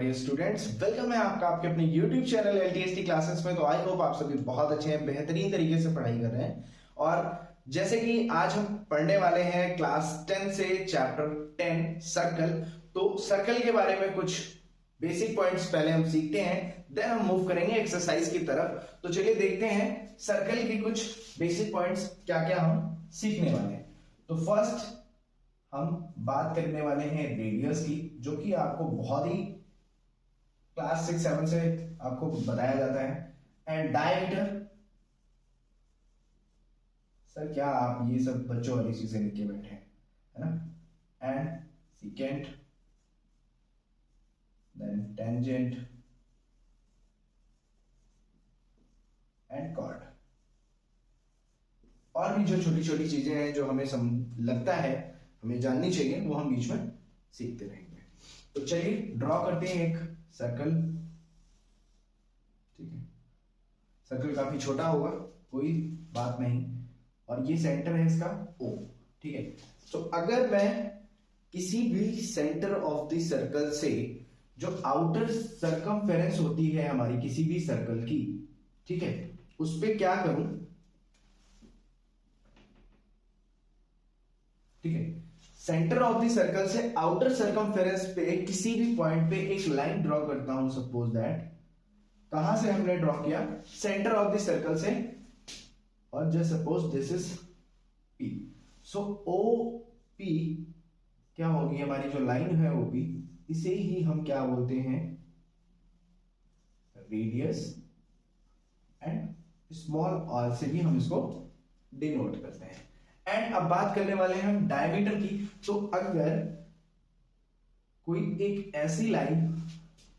Dear students, welcome है आपका आपके अपने YouTube चैनल LTST क्लासेस में। तो आई होप आप सभी बहुत अच्छे हैं, बेहतरीन तरीके से पढ़ाई कर रहे हैं। और जैसे कि आज हम पढ़ने वाले हैं क्लास 10 से चैप्टर 10 सर्कल। तो सर्कल के बारे में कुछ बेसिक पॉइंट्स पहले हम सीखते हैं, देन हम मूव करेंगे एक्सरसाइज की तरफ। तो चलिए देखते हैं सर्कल के कुछ बेसिक पॉइंट्स क्या क्या हम सीखने वाले हैं। तो फर्स्ट हम बात करने वाले हैं रेडियस की, जो कि आपको बहुत ही क्लास 6-7 से आपको बताया जाता है। एंड डायमीटर, सर क्या आप ये सब बच्चों वाली चीजें लिख के बैठे हैं, है ना। And secant, then tangent and chord. और भी जो छोटी छोटी चीजें हैं जो हमें लगता है हमें जाननी चाहिए, वो हम बीच में सीखते रहेंगे। तो चलिए ड्रॉ करते हैं एक सर्कल। ठीक है, सर्कल काफी छोटा होगा, कोई बात नहीं। और ये सेंटर है इसका O। ठीक है, तो अगर मैं किसी भी सेंटर ऑफ द सर्कल से जो आउटर सर्कमफेरेंस होती है हमारी किसी भी सर्कल की, ठीक है, उस पे क्या करूं, ठीक है, सेंटर ऑफ द सर्कल से आउटर सर्कमफेरेंस पे किसी भी पॉइंट पे एक लाइन ड्रॉ करता हूं। सपोज दैट, कहां से हमने ड्रॉ किया, सेंटर ऑफ द सर्कल से, और just suppose this is P। So OP क्या होगी, हमारी जो लाइन है OP, इसे ही हम क्या बोलते हैं, रेडियस। एंड स्मॉल r से भी हम इसको डिनोट करते हैं। एंड अब बात करने वाले हैं हम डायमीटर की। तो अगर कोई एक ऐसी लाइन,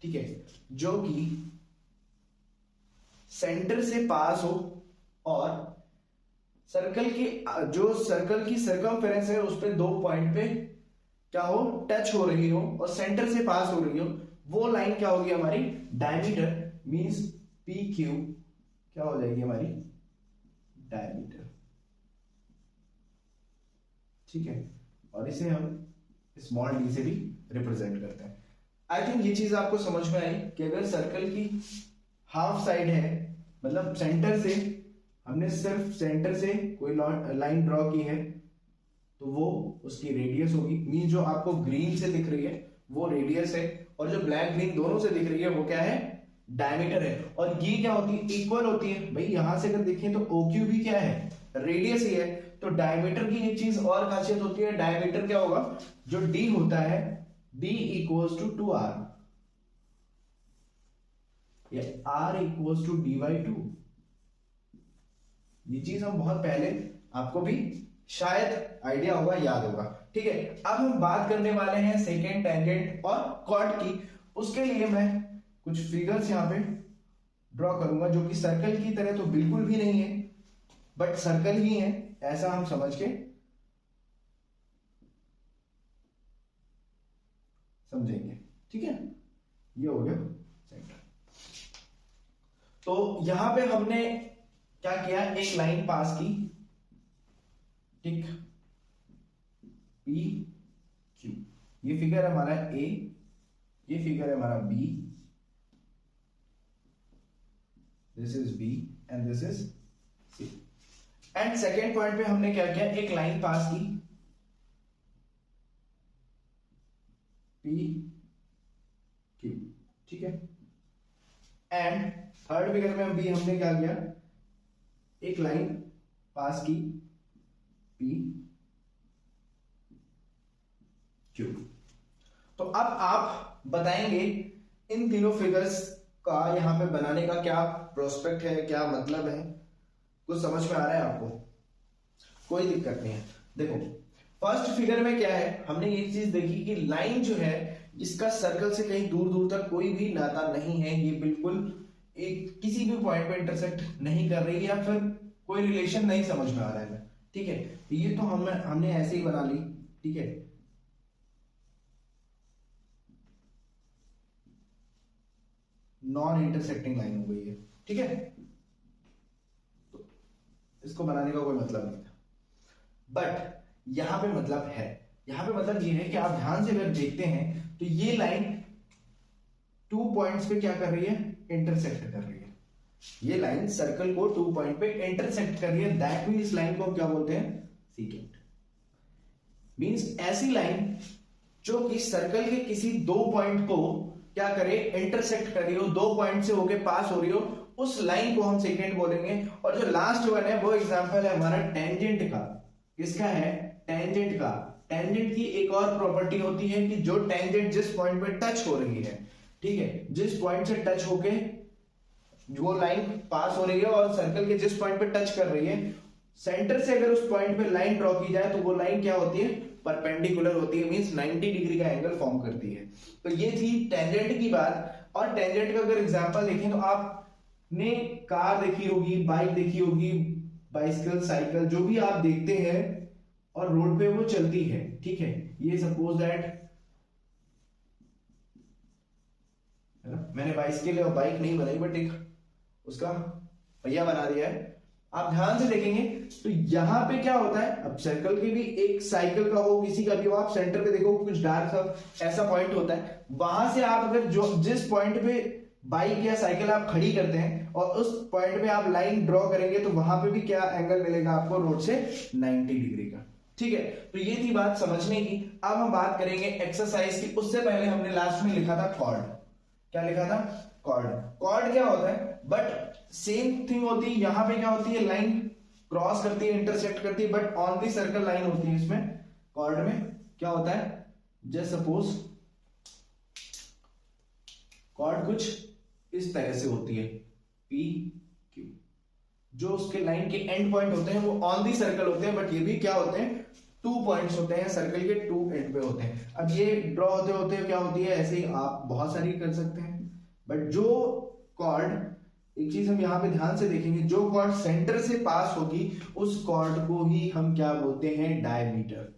ठीक है, जो कि सेंटर से पास हो और सर्कल की जो सर्कल की सर्कमफेरेंस है उस पे दो पॉइंट पे क्या हो, टच हो रही हो और सेंटर से पास हो रही हो, वो लाइन क्या होगी हमारी, डायमीटर। मींस PQ क्या हो जाएगी हमारी, डायमीटर। ठीक है, और इसे हम स्मॉल d से भी रिप्रेजेंट करते हैं। आई थिंक ये चीज आपको समझ में आई कि अगर सर्कल की हाफ साइड है, मतलब सेंटर से हमने सिर्फ सेंटर से कोई लाइन ड्रॉ की है, तो वो उसकी रेडियस होगी। मीन जो आपको ग्रीन से दिख रही है वो रेडियस है, और जो ब्लैक ग्रीन दोनों से दिख रही है वो क्या है, डायमीटर है। और ये क्या होती है, इक्वल होती है। भाई यहां से अगर देखें तो OQ भी क्या है, रेडियस ही है। तो डायमीटर की एक चीज और खासियत होती है, डायमीटर क्या होगा, जो D होता है, D इक्वल्स टू 2R, या R इक्वल्स टू D/2। ये चीज हम बहुत पहले, आपको भी शायद आइडिया होगा, याद होगा। ठीक है, अब हम बात करने वाले हैं सेकेंड, टेंजेंट और कॉर्ड की। उसके लिए मैं कुछ फिगर्स यहां पे ड्रॉ करूंगा, जो कि सर्कल की तरह तो बिल्कुल भी नहीं है, बट सर्कल ही है ऐसा हम समझ के समझेंगे। ठीक है, ये हो गया सेंटर। तो यहां पे हमने क्या किया, एक लाइन पास की, ठीक, PQ। ये फिगर हमारा A, ये फिगर है हमारा B, this is B and this is C। And second point पे हमने क्या किया, एक लाइन पास की, PQ। ठीक है, एंड थर्ड फिगर में भी हमने क्या किया, एक लाइन पास की, PQ। तो अब आप बताएंगे इन तीनों फिगर्स का यहां पे बनाने का क्या प्रोस्पेक्ट है, क्या मतलब है, कुछ समझ में आ रहा है आपको, कोई दिक्कत नहीं है। देखो फर्स्ट फिगर में क्या है, हमने ये चीज देखी कि लाइन जो है इसका सर्कल से कहीं दूर दूर तक कोई भी नाता नहीं है, ये बिल्कुल एक किसी भी पॉइंट पे इंटरसेक्ट नहीं कर रही है, या फिर कोई रिलेशन नहीं समझ में आ रहा है। ठीक है, ये तो हमने ऐसे ही बना ली। ठीक है, नॉन इंटरसेक्टिंग लाइन हो गई है। ठीक है, तो इसको बनाने का कोई मतलब नहीं था, बट यहां पे मतलब है। यहां पे मतलब ये है कि आप ध्यान से अगर देखते हैं तो ये लाइन पॉइंट्स पे क्या कर रही है, इंटरसेक्ट कर रही है। ये लाइन सर्कल को 2 पॉइंट पे इंटरसेक्ट कर रही है, दैट मींस इस लाइन को क्या बोलते हैं, सीकेंट। मींस ऐसी लाइन जो कि सर्कल के किसी 2 पॉइंट को क्या करे, इंटरसेक्ट कर रही हो, 2 पॉइंट से होके पास हो रही हो, उस लाइन को हम सेकेंट बोलेंगे। और जो लास्ट वन है वो एग्जांपल है हमारा टेंजेंट का। किसका है, टेंजेंट का। टेंजेंट की एक और प्रॉपर्टी होती है कि जो टेंजेंट जिस पॉइंट पे टच हो रही है, ठीक है, जिस पॉइंट से टच होके वो लाइन पास हो रही है और सर्कल के जिस पॉइंट पे टच कर रही है, सेंटर से अगर उस पॉइंट पे लाइन ड्रॉ की जाए तो वो लाइन क्या होती है, परपेंडिकुलर होती है, मींस 90 डिग्री का एंगल फॉर्म करती है। तो ये थी टेंजेंट की बात। और टेंजेंट का अगर एग्जांपल देखें तो आपने कार देखी होगी, बाइक देखी होगी, बाइसिकल, साइकिल, जो भी आप देखते हैं और रोड पे वो चलती है, ठीक है। ये सपोज दैट मैंने बाइसिकल और बाइक नहीं बनाई बट एक उसका पहिया बना दिया है। आप ध्यान से देखेंगे तो यहां पे क्या होता है, अब सर्कल के भी एक साइकिल का हो, किसी का भी हो, आप सेंटर पे देखो कुछ डार्क सा ऐसा पॉइंट होता है, वहां से आप अगर जो जिस पॉइंट पे बाइक या साइकिल आप खड़ी करते हैं और उस पॉइंट पे आप लाइन ड्रॉ करेंगे तो वहां पे भी क्या एंगल मिलेगा आपको, रोड से 90 डिग्री का, ठीक है। तो ये थी बात समझने की। अब हम बात करेंगे एक्सरसाइज की। उससे पहले हमने लास्ट में लिखा था कॉर्ड। क्या लिखा था, कॉर्ड। कॉर्ड क्या होता है, बट सेम थिंग होती है, यहां पे क्या होती है, लाइन क्रॉस करती है, इंटरसेक्ट करती है, but on the circle line होती है। इसमें कॉर्ड में क्या होता है, जस्ट सपोज कॉर्ड कुछ इस तरह से होती है, पी क्यू, जो उसके लाइन के एंड पॉइंट होते हैं वो ऑन दी सर्कल होते हैं, बट ये भी क्या होते हैं, 2 पॉइंट्स होते हैं, सर्कल के 2 एंड पे होते हैं। अब ये ड्रॉ होते होते क्या होती है, ऐसे ही आप बहुत सारी कर सकते हैं, बट जो कॉर्ड, एक चीज हम यहां पे ध्यान से देखेंगे, जो कॉर्ड सेंटर से पास होगी उस कॉर्ड को ही हम क्या बोलते हैं, डायमीटर।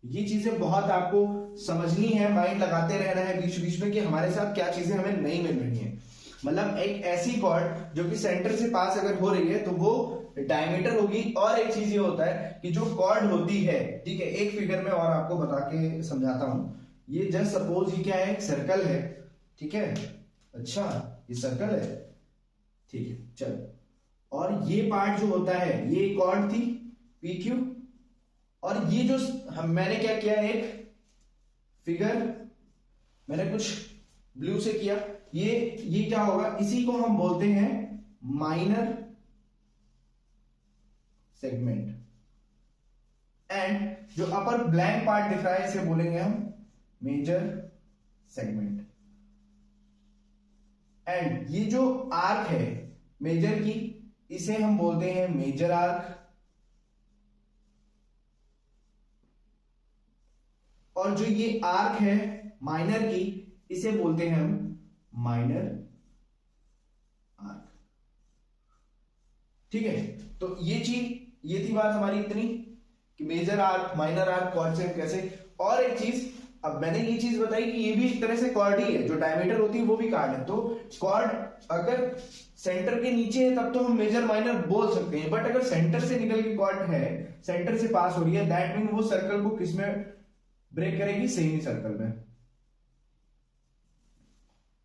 ये चीजें बहुत आपको समझनी है, माइंड लगाते रहना है बीच बीच में कि हमारे साथ क्या चीजें हमें नहीं मिल रही हैं। मतलब एक ऐसी कॉर्ड जो कि सेंटर से पास अगर हो रही है तो वो डायमीटर होगी। और एक चीज ये होता है कि जो कॉर्ड होती है, ठीक है, एक फिगर में और आपको बता के समझाता हूं। ये जस्ट सपोज ये क्या है, एक सर्कल है, ठीक है, अच्छा ये सर्कल है, ठीक है, चलो। और ये पार्ट जो होता है, ये कॉर्ड थी पी क्यू, और ये जो मैंने क्या किया, एक फिगर मैंने कुछ ब्लू से किया, ये क्या होगा, इसी को हम बोलते हैं माइनर सेगमेंट। एंड जो अपर ब्लैंक पार्ट दिख रहा है इसे बोलेंगे हम मेजर सेगमेंट। एंड ये जो आर्क है मेजर की, इसे हम बोलते हैं मेजर आर्क। और जो ये आर्क है माइनर की, इसे बोलते हैं हम माइनर आर्क, ठीक है। तो ये थी बात हमारी इतनी कि major arc, minor arc, chord से कैसे। और एक चीज, अब मैंने ये चीज बताई कि ये भी एक तरह से कॉर्ड ही है, जो डायमीटर होती है वो भी कॉर्ड है। तो कॉर्ड अगर सेंटर के नीचे है तब तो हम मेजर माइनर बोल सकते हैं, बट अगर सेंटर से निकल के कॉर्ड है, सेंटर से पास हो रही है, दैट मीन वो सर्कल को किसमें ब्रेक करेगी, सेमी सर्कल में,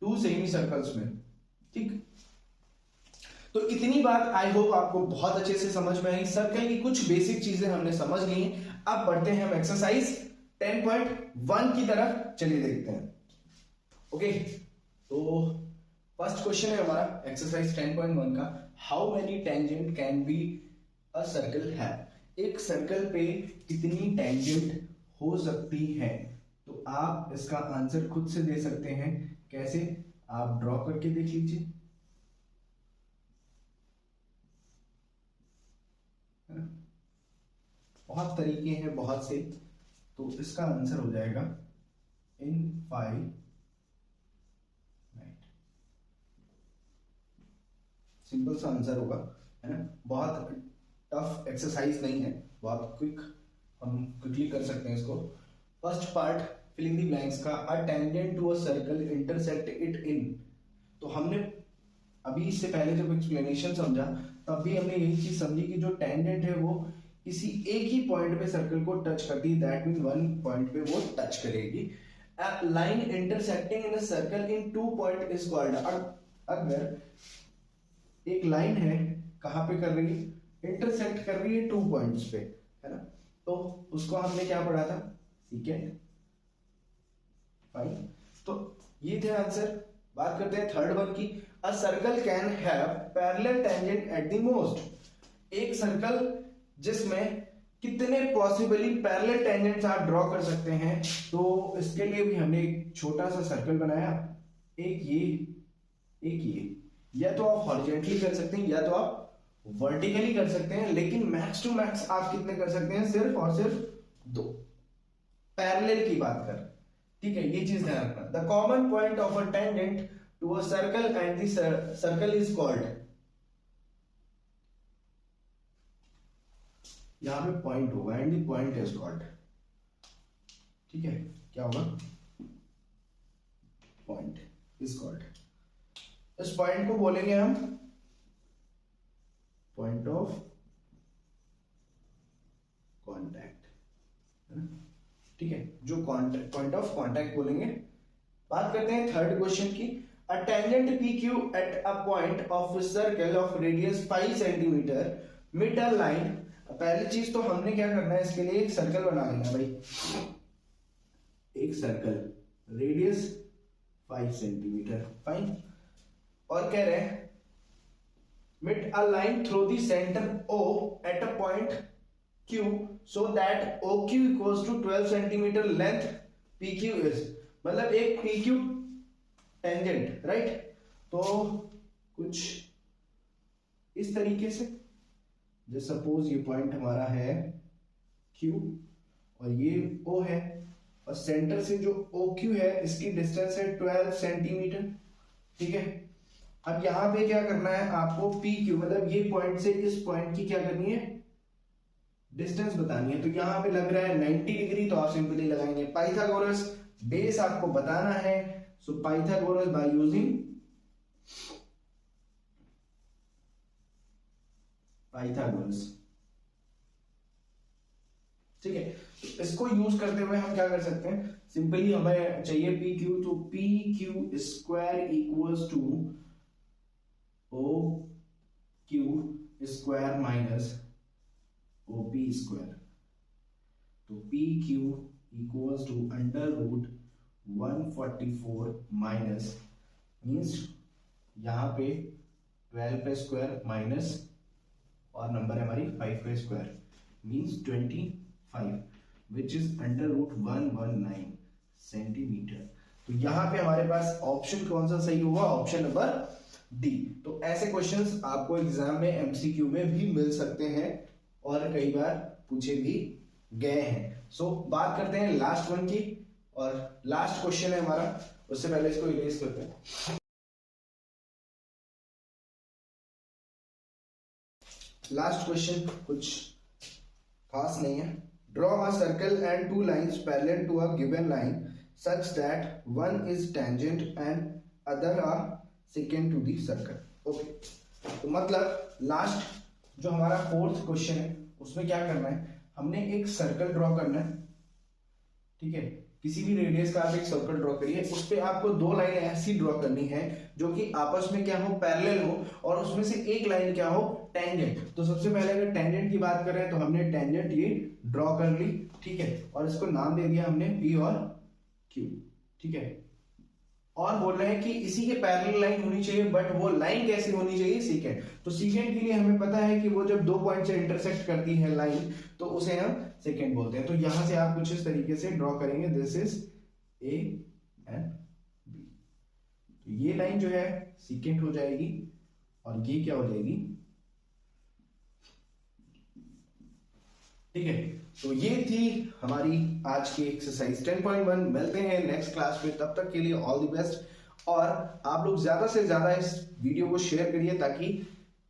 2 सेमी सर्कल्स में, ठीक। तो इतनी बात आई होप आपको बहुत अच्छे से समझ में आई। सर्कल की कुछ बेसिक चीजें हमने समझ ली। अब बढ़ते हैं हम एक्सरसाइज 10.1 की तरफ, चलिए देखते हैं। ओके, तो फर्स्ट क्वेश्चन है हमारा एक्सरसाइज 10.1 का, how many tangent can be a circle have. एक सर्कल पे कितनी टेंजेंट हो सकती है। तो आप इसका आंसर खुद से दे सकते हैं। कैसे, आप ड्रॉ करके देख लीजिए, बहुत तरीके हैं, बहुत से। तो इसका आंसर हो जाएगा इन 5 राइट। सिंपल सा आंसर होगा, है ना, बहुत टफ एक्सरसाइज नहीं है, बहुत क्विक, हम क्विकली कर सकते हैं इसको। First part filling the blanks का, a tangent to a circle intersect it in. तो हमने अभी इससे पहले जब एक्सप्लेनेशन समझा तब भी हमने यही चीज समझी कि जो टेंजेंट है वो किसी एक ही पॉइंट पे सर्कल को टच करती है, दैट मीन 1 पॉइंट पे वो टच करेगी। A line intersecting in a circle in 2 point is called. अगर एक लाइन है कहाँ पे कर रही है, इंटरसेक्ट कर रही है 2 पॉइंट्स पे, है ना, तो उसको हमने क्या पढ़ा था, सीकेंट. फाइन, तो ये थे आंसर. बात करते हैं थर्ड वन की. A circle can have parallel tangent at the most. एक सर्कल जिसमें कितने पॉसिबली पैरेलल टेंजेंट्स आप ड्रॉ कर सकते हैं, तो इसके लिए भी हमने एक छोटा सा सर्कल बनाया. एक ये या तो आप हॉरिजॉन्टली कर सकते हैं या तो आप वर्टिकली कर सकते हैं, लेकिन मैक्स टू मैक्स आप कितने कर सकते हैं, सिर्फ और सिर्फ 2 पैरेलल की बात कर. ठीक है, ये चीज ध्यान रखना. The common point of a tangent to a circle and the circle is called. यहां पे पॉइंट होगा and the point is called. ठीक है, क्या होगा, पॉइंट इज कॉल्ड. इस पॉइंट को बोलेंगे हम पॉइंट ऑफ कांटेक्ट, है ना. ठीक है, जो पॉइंट ऑफ कांटेक्ट बोलेंगे. बात करते हैं थर्ड क्वेश्चन की. A tangent PQ at a point of circle of radius 5 centimetre meet a line. पहली चीज तो हमने क्या करना है, इसके लिए एक सर्कल बना लेना भाई. एक सर्कल रेडियस 5 सेंटीमीटर. फाइन, और कह रहे हैं meet a line through the center O at a point Q so that OQ equals to 12 centimeter length PQ is. मतलब एक PQ टेंजेंट, राइट. तो कुछ इस तरीके से, जैसे सपोज ये पॉइंट हमारा है Q और ये O है, और सेंटर से जो OQ है इसकी डिस्टेंस है 12 सेंटीमीटर. ठीक है, अब यहां पे क्या करना है आपको, PQ मतलब ये पॉइंट से इस पॉइंट की क्या करनी है, डिस्टेंस बतानी है. तो यहां पे लग रहा है 90 डिग्री, तो आप सिंपली लगाएंगे पाइथागोरस. बेस आपको बताना है, सो पाइथागोरस बाय यूजिंग पाइथागोरस. ठीक है, इसको यूज करते हुए हम क्या कर सकते हैं, सिंपली हमें चाहिए PQ, तो PQ square equals to OQ square minus OP square. तो PQ equals to under root 144 minus, means यहां पे 12 का स्क्वायर माइनस और नंबर है हमारी 5 का square, means 25, which is under root 119 centimetre. तो यहां पे हमारे पास ऑप्शन कौन सा सही होगा, ऑप्शन नंबर डी. तो ऐसे क्वेश्चंस आपको एग्जाम में MCQ में भी मिल सकते हैं और कई बार पूछे भी गए हैं. सो बात करते हैं लास्ट वन की, और लास्ट क्वेश्चन है हमारा. उससे पहले इसको इरेज करते हैं. लास्ट क्वेश्चन कुछ खास नहीं है. Draw a circle and 2 lines parallel to a given line such that one is tangent and other are secant to the circle. Okay, तो मतलब लास्ट जो हमारा फोर्थ क्वेश्चन है उसमें क्या करना है, हमने एक सर्कल ड्रॉ करना है. ठीक है, किसी भी रेडियस का आप एक सर्कल ड्रॉ करिए, उस पे आपको 2 लाइन ऐसी ड्रॉ करनी है जो कि आपस में क्या हो, पैरेलल हो, और उसमें से एक लाइन क्या हो, टेंजेंट. तो सबसे पहले अगर टेंजेंट की बात करें तो हमने टेंजेंट ये ड्रॉ कर ली. ठीक है, और इसको नाम दे दिया हमने P और Q. ठीक है, और बोल रहे हैं कि इसी के पैरेलल लाइन होनी चाहिए, बट वो लाइन कैसी होनी चाहिए, सीकेंट. तो सीकेंट के लिए हमें पता है कि वो जब 2 पॉइंट से इंटरसेक्ट करती है लाइन, तो उसे हम सेकेंट बोलते हैं. तो यहां से आप कुछ इस तरीके से ड्रॉ करेंगे, this is A and B. तो ये लाइन जो है सीकेंट हो जाएगी, और ये क्या हो जाएगी. ठीक है, तो ये थी हमारी आज की एक्सरसाइज 10.1. मिलते हैं नेक्स्ट क्लास में, तब तक के लिए ऑल द बेस्ट. और आप लोग ज्यादा से ज्यादा इस वीडियो को शेयर करिए ताकि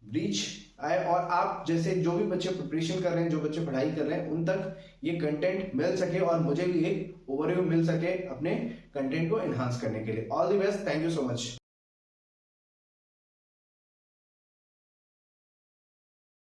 रीच आए, और आप जैसे जो भी बच्चे प्रिपरेशन कर रहे हैं, जो बच्चे पढ़ाई कर रहे हैं, उन तक ये कंटेंट मिल सके और मुझे भी एक ओवरव्यू मिल सके अपने कंटेंट को एनहांस करने के लिए. All the best, thank you so much.